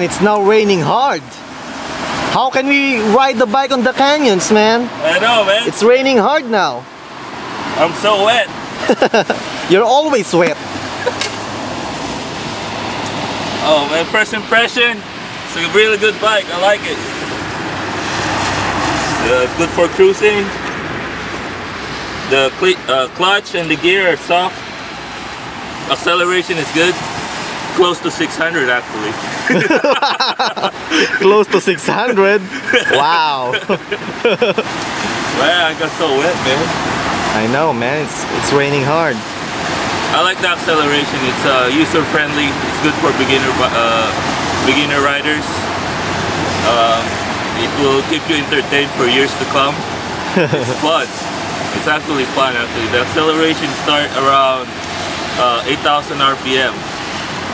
man, it's now raining hard. How can we ride the bike on the canyons, man? I know, man. It's raining hard now. I'm so wet. You're always wet. Oh man, first impression, it's a really good bike. I like it. It's good for cruising. The clutch and the gear are soft. Acceleration is good. Close to 600 actually. Close to 600? Wow. Man, I got so wet, man. I know, man. It's raining hard. I like the acceleration. It's user friendly. It's good for beginner riders. It will keep you entertained for years to come. It's fun. It's actually fun. Actually, the acceleration starts around 8,000 RPM.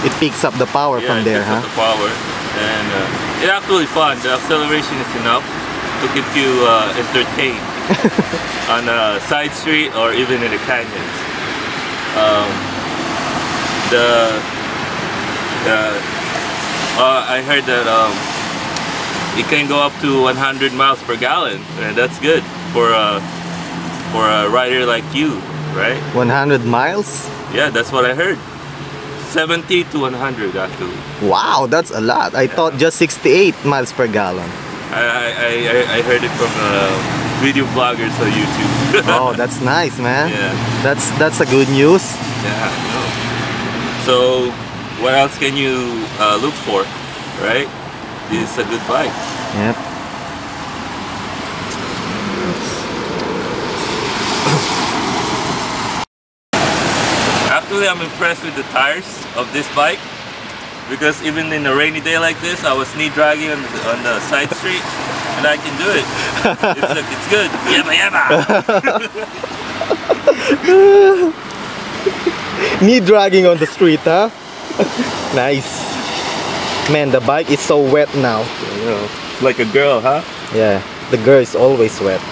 It picks up the power from there, huh? The power, and it's actually fun. The acceleration is enough to keep you entertained on a side street or even in the canyons. I heard that it can go up to 100 miles per gallon, and that's good for a rider like you, right? 100 miles? Yeah, that's what I heard. 70 to 100 actually. Wow, that's a lot. I thought just 68 miles per gallon. I heard it from video bloggers on YouTube. Oh, that's nice, man. Yeah. That's a good news. Yeah, I know. So, what else can you look for, right? This is a good bike. Yep. Actually, I'm impressed with the tires of this bike because even in a rainy day like this, I was knee dragging on the side street, and I can do it. It's good. Yabba yabba. Knee dragging on the street, huh? Nice. Man, the bike is so wet now. Like a girl, huh? Yeah, the girl is always wet.